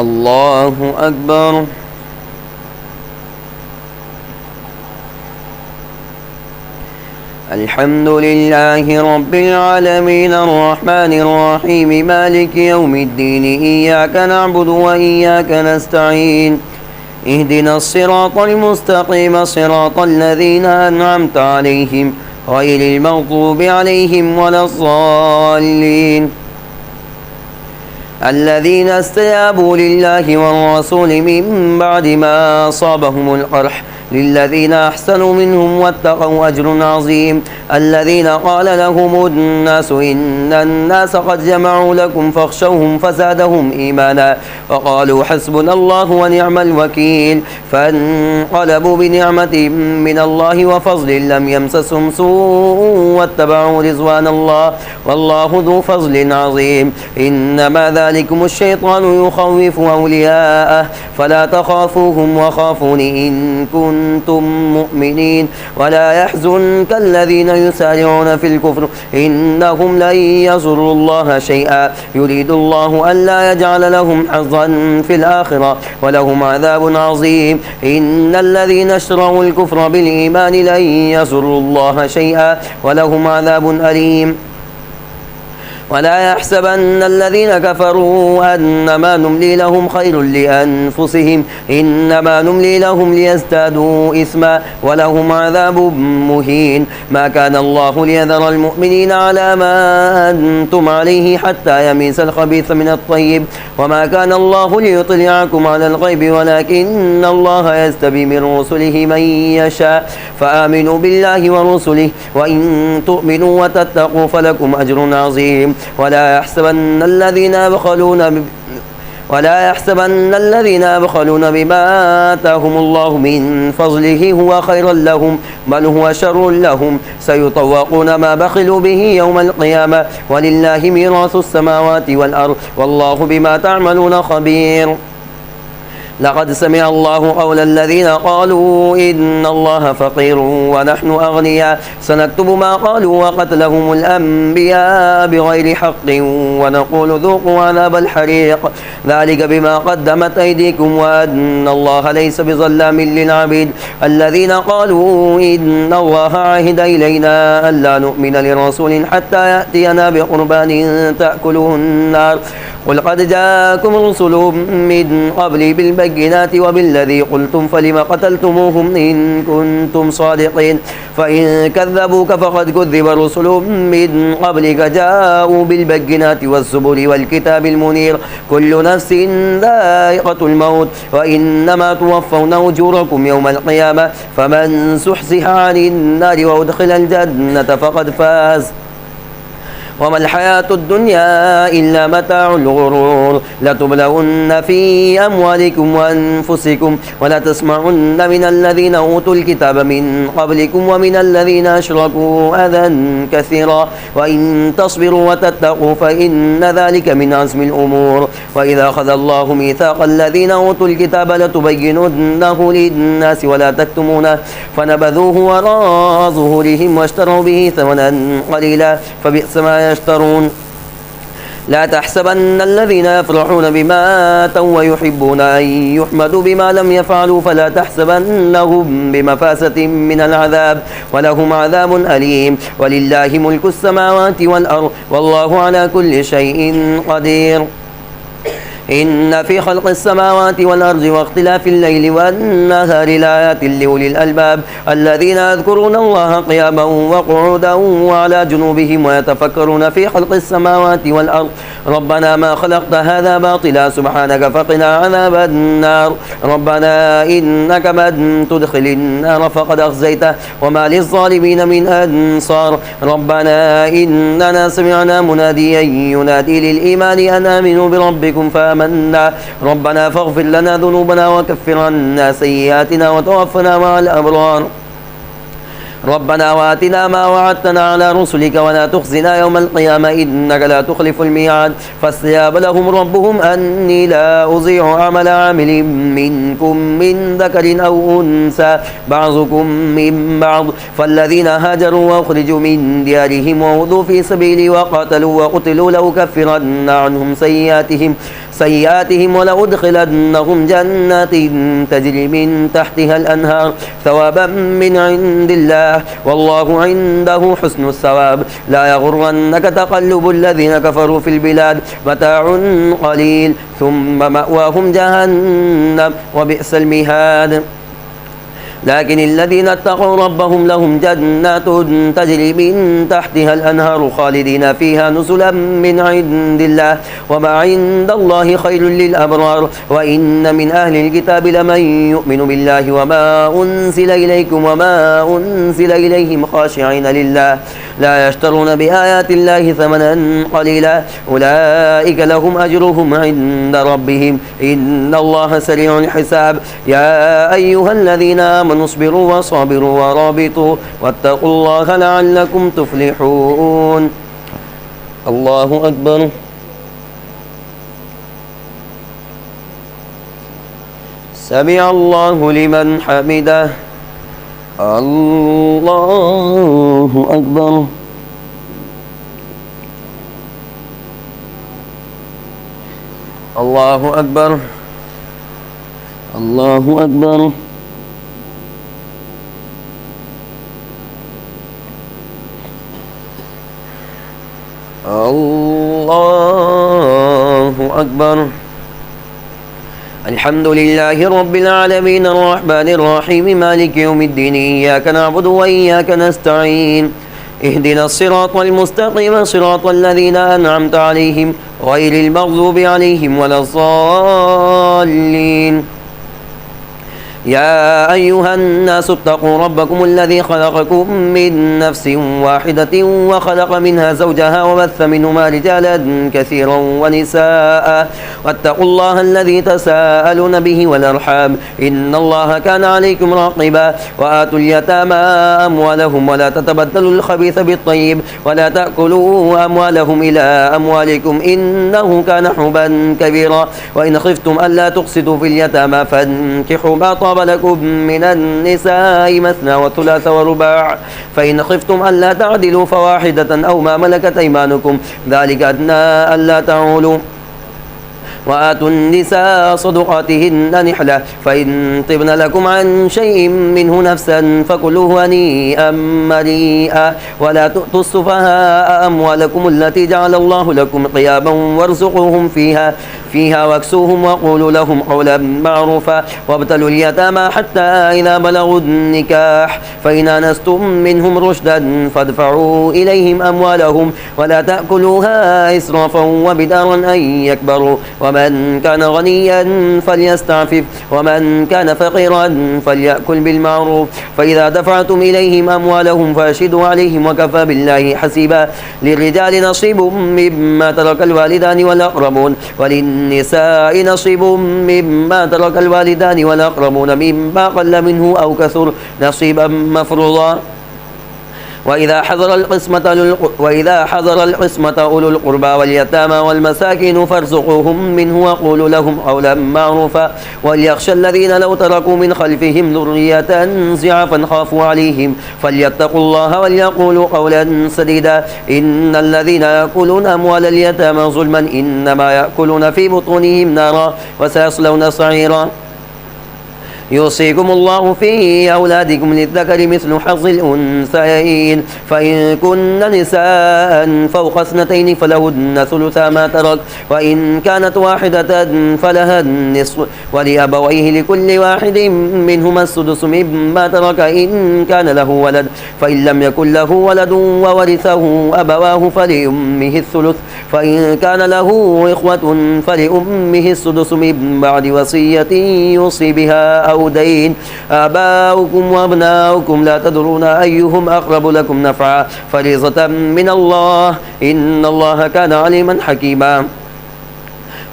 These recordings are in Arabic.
الله أكبر. الحمد لله رب العالمين الرحمن الرحيم مالك يوم الدين إياك نعبد وإياك نستعين اهدنا الصراط المستقيم صراط الذين أنعمت عليهم غير المغضوب عليهم ولا الضالين الذين استجابوا لله والرسول من بعد ما أصابهم القرح للذين أحسنوا منهم واتقوا أجر عظيم الذين قال لهم الناس إن الناس قد جمعوا لكم فاخشوهم فزادهم إيمانا وقالوا حسبنا الله ونعم الوكيل فانقلبوا بنعمة من الله وفضل لم يمسسهم سوء واتبعوا رضوان الله والله ذو فضل عظيم إنما ذلكم الشيطان يخوف أولياءه فلا تخافوهم وخافون إن كنتم مؤمنين ولا يحزنك الذين يسارعون في الكفر إنهم لن يضروا الله شيئا يريد الله ألا يجعل لهم حظا في الآخرة ولهم عذاب عظيم إن الذين اشتروا الكفر بالإيمان لن يضروا الله شيئا ولهم عذاب أليم ولا يحسبن الذين كفروا أنما نملي لهم خير لأنفسهم إنما نملي لهم ليزدادوا إثما ولهم عذاب مهين ما كان الله ليذر المؤمنين على ما أنتم عليه حتى يميز الخبيث من الطيب وما كان الله ليطلعكم على الغيب ولكن الله يستبي من رسله من يشاء فآمنوا بالله ورسله وإن تؤمنوا وتتقوا فلكم أجر عظيم ولا يحسبن الذين يبخلون بما آتاهم الله من فضله هو خيرا لهم بل هو شر لهم سيطوقون ما بخلوا به يوم القيامة ولله ميراث السماوات والأرض والله بما تعملون خبير لقد سمع الله قول الذين قالوا إن الله فقير ونحن أغنياء سنكتب ما قالوا وقتلهم الأنبياء بغير حق ونقول ذوقوا عذاب الحريق ذلك بما قدمت أيديكم وأن الله ليس بظلام للعبيد الذين قالوا إن الله عهد إلينا ألا نؤمن لرسول حتى يأتينا بقربان تأكله النار قل قد جاءكم رسل من قبلي بالبينات وبالذي قلتم فلم قتلتموهم إن كنتم صادقين فإن كذبوك فقد كذب رسل من قبلك جاءوا بالبينات والزبر والكتاب المنير كل نفس ذائقة الموت وإنما توفون أجوركم يوم القيامة فمن زحزح عن النار وأدخل الجنة فقد فاز وما الحياة الدنيا إلا متاع الغرور لتبلون في أموالكم وأنفسكم ولا تسمعن من الذين أوتوا الكتاب من قبلكم ومن الذين أشركوا أذى كثيرا وإن تصبروا وتتقوا فإن ذلك من عزم الأمور وإذا أخذ الله ميثاق الذين أوتوا الكتاب لتبيننه للناس ولا تكتمونه فنبذوه وراء ظهورهم واشتروا به ثمنا قليلا فبئس ما يشترون لا تحسبن الذين يفرحون بما آتوا ويحبون أن يحمدوا بما لم يفعلوا فلا تحسبنهم بمفازة من العذاب ولهم عذاب أليم ولله ملك السماوات والأرض والله على كل شيء قدير إن في خلق السماوات والأرض واختلاف الليل والنهار لآيات لأولي الألباب الذين يذكرون الله قياما وقعودا وعلى جنوبهم ويتفكرون في خلق السماوات والأرض ربنا ما خلقت هذا باطلا سبحانك فقنا عذاب النار ربنا إنك من تدخل النار فقد أخزيته وما للظالمين من أنصار ربنا إننا سمعنا مناديا ينادي للإيمان أن آمنوا بربكم فآمنا ربنا فاغفر لنا ذنوبنا وكفر عنا سيئاتنا وتوفنا مع الأبرار ربنا وآتنا ما وعدتنا على رسلك ولا تخزنا يوم القيامة إنك لا تخلف الميعاد فاستجاب لهم ربهم أني لا أضيع عمل عامل منكم من ذكر أو أنثى بعضكم من بعض فالذين هاجروا وأخرجوا من ديارهم ووضوا في سبيلي وقاتلوا وقتلوا لأكفرن عنهم سيئاتهم ولأدخلنهم جنات تجري من تحتها الأنهار ثوابا من عند الله والله عنده حسن الثواب لا يغرنك تقلب الذين كفروا في البلاد متاع قليل ثم مأواهم جهنم وبئس المهاد لكن الذين اتقوا ربهم لهم جنات تجري من تحتها الأنهار خالدين فيها نزلا من عند الله وما عند الله خير للأبرار وإن من أهل الكتاب لمن يؤمن بالله وما أنزل إليكم وما أنزل إليهم خاشعين لله لا يشترون بآيات الله ثمنا قليلا أولئك لهم أجرهم عند ربهم إن الله سريع الحساب يا أيها الذين آمنوا اصبروا وصابروا ورابطوا واتقوا الله لعلكم تفلحون الله أكبر سمع الله لمن حمده الله أكبر الله أكبر الله أكبر الله أكبر الحمد لله رب العالمين الرحمن الرحيم مالك يوم الدين إياك نعبد وإياك نستعين اهدنا الصراط المستقيم صراط الذين أنعمت عليهم غير المغضوب عليهم ولا الضالين يا أيها الناس اتقوا ربكم الذي خلقكم من نفس واحدة وخلق منها زوجها وبث منهما رجالا كثيرا ونساء واتقوا الله الذي تساءلون به والأرحام إن الله كان عليكم راقبا وآتوا اليتامى أموالهم ولا تتبدلوا الخبيث بالطيب ولا تأكلوا أموالهم إلى أموالكم إنه كان حبا كبيرا وإن خفتم ألا تقسطوا في اليتامى فانكحوا ما طاب لكم من النساء مثنى وثلاث ورباع فإن خفتم ألا تعدلوا فواحدة أو ما ملكت أيمانكم ذلك أدنى ألا تعولوا وآتوا النساء صدقاتهن نحلة فإن طبن لكم عن شيء منه نفسا فكلوه هنيئا مريئا ولا تؤتوا السفهاء أموالكم التي جعل الله لكم قياما وارزقوهم فيها واكسوهم وقولوا لهم قولا معروفا وابتلوا اليتامى حتى إذا بلغوا النكاح فإن آنستم منهم رشدا فادفعوا إليهم أموالهم ولا تأكلوها إسرافا وبدارا أن يكبروا ومن كان غنيا فليستعفف ومن كان فقيرا فليأكل بالمعروف فإذا دفعتم إليهم أموالهم فاشهدوا عليهم وكفى بالله حسيبا للرجال نصيب مما ترك الوالدان والأقربون وللنساء نصيب مما ترك الوالدان والأقربون مما قل منه أو كثر نصيبا مفروضا وإذا حضر القسمة أولو القربى واليتامى والمساكين فارزقوهم منه وقولوا لهم قولا معروفا وليخشى الذين لو تركوا من خلفهم ذرية ضعافا خافوا عليهم فليتقوا الله وليقولوا قولا سديدا إن الذين يأكلون أموال اليتامى ظلما إنما يأكلون في بطونهم نارا وسيصلون سعيرا يوصيكم الله في أولادكم للذكر مثل حظ الأنثيين فإن كن نساء فوق اثنتين فلهن ثلثا ما ترك وإن كانت واحدة فلها النصف ولأبويه لكل واحد منهما السدس مما ترك إن كان له ولد فإن لم يكن له ولد وورثه أبواه فلأمه الثلث فإن كان له إخوة فلأمه السدس من بعد وصية يوصي بها أو دين آباؤكم وأبناؤكم لا تدرون أيهم أقرب لكم نفعا فريضة من الله إن الله كان عليما حكيما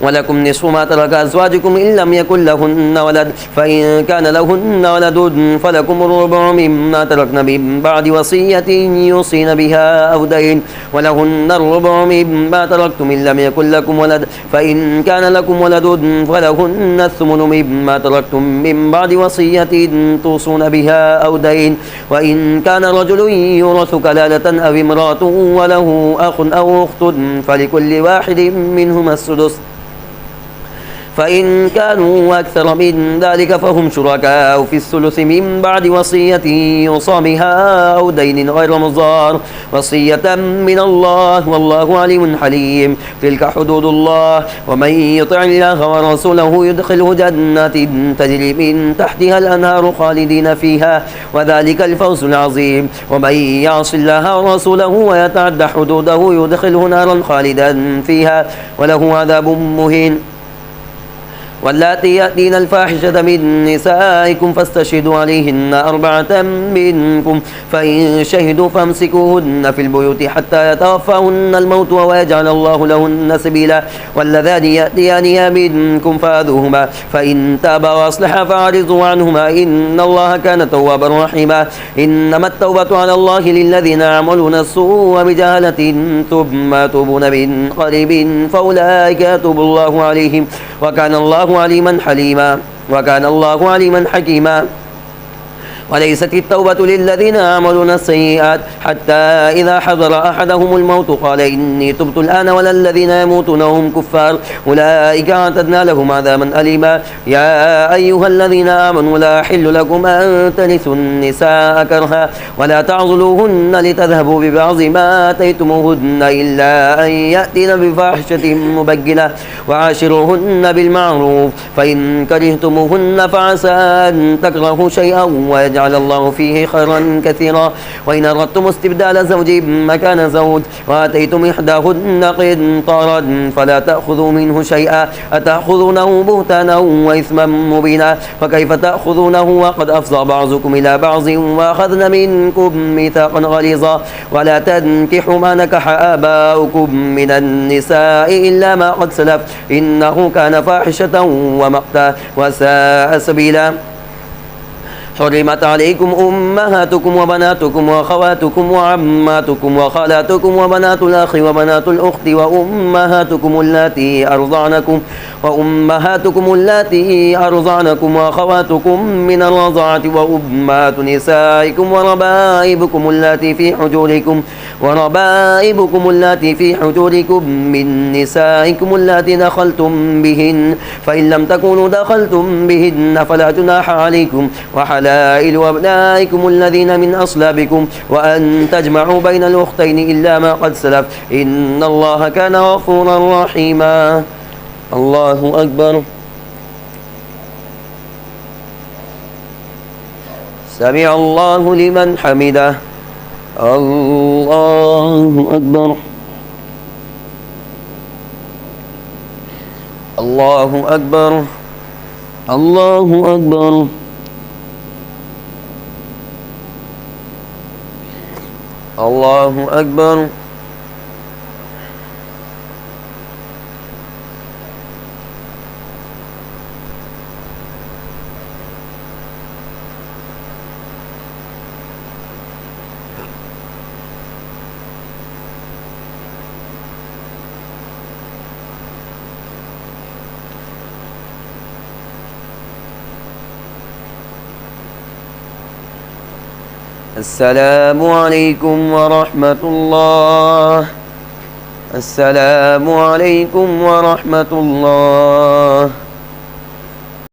ولكم نصف ما ترك أزواجكم إن لم يكن لهن ولد فإن كان لهن ولد فلكم الربع مما تركن من بعد وصية يوصين بها أو دين ولهن الربع مما تركتم إن لم يكن لكم ولد فإن كان لكم ولد فلهن الثمن مما تركتم من بعد وصية توصون بها أو دين وإن كان رجل يورث كلالة أو امرأة وله أخ أو أخت فلكل واحد منهما السدس فإن كانوا أكثر من ذلك فهم شركاء في الثلث من بعد وصية يوصى بها أو دين غير مضار وصية من الله والله عليم حليم تلك حدود الله ومن يطع الله ورسوله يدخله جنات تجري من تحتها الأنهار خالدين فيها وذلك الفوز العظيم ومن يعص الله ورسوله ويتعد حدوده يدخله نارا خالدا فيها وله عذاب مهين واللاتي يأتين الفاحشة من نسائكم فاستشهدوا عليهن 4 منكم فإن شهدوا فامسكوهن في البيوت حتى يتوفاهن الموت ويجعل الله لهن سبيلا واللذان يأتيانها منكم فآذوهما فإن تابا وأصلحا فأعرضوا عنهما إن الله كان توابا رحيما إنما التوبة على الله للذين يعملون السوء بجهالة ثم يتوبون من قريب فأولئك يتوب الله عليهم وكان الله عليما حليما وكان الله عليما حكيما وليست التوبة للذين يعملون السيئات حتى إذا حضر أحدهم الموت قال إني تبت الآن ولا الذين يموتون وهم كفار أولئك أعتدنا لهم عذابا أليما يا أيها الذين آمنوا لا يحل لكم أن ترثوا النساء كرها ولا تعضلوهن لتذهبوا ببعض ما آتيتموهن إلا أن يأتين بفاحشة مبينة وعاشروهن بالمعروف فإن كرهتموهن فعسى أن تكرهوا شيئا ويجعل الله فيه خيرا كثيرا وإن أردتم استبدال زوج مكان زوج وآتيتم إحداهن قنطارا فلا تأخذوا منه شيئا أتأخذونه بهتانا وإثما مبينا فكيف تأخذونه وقد أفضى بعضكم إلى بعض وأخذن منكم ميثاقا غليظا ولا تنكحوا ما نكح آباؤكم من النساء إلا ما قد سلف إنه كان فاحشة ومقتا وساء سبيلا حرمت عليكم أمهاتكم وبناتكم وأخواتكم وعماتكم وخالاتكم وبنات الأخ وبنات الأخت وأمهاتكم اللاتي أرضعنكم وأخواتكم من الرضاعة وأمهات نسائكم وربائبكم اللاتي في حجوركم من نسائكم اللاتي دخلتم بهن فإن لم تكونوا دخلتم بهن فلا جناح عليكم وحلائل أبنائكم الذين من أصلابكم وأن تجمعوا بين الأختين إلا ما قد سلف إن الله كان غفورا رحيما الله أكبر سمع الله لمن حمده الله أكبر الله أكبر الله أكبر الله أكبر السلام عليكم ورحمة الله السلام عليكم ورحمة الله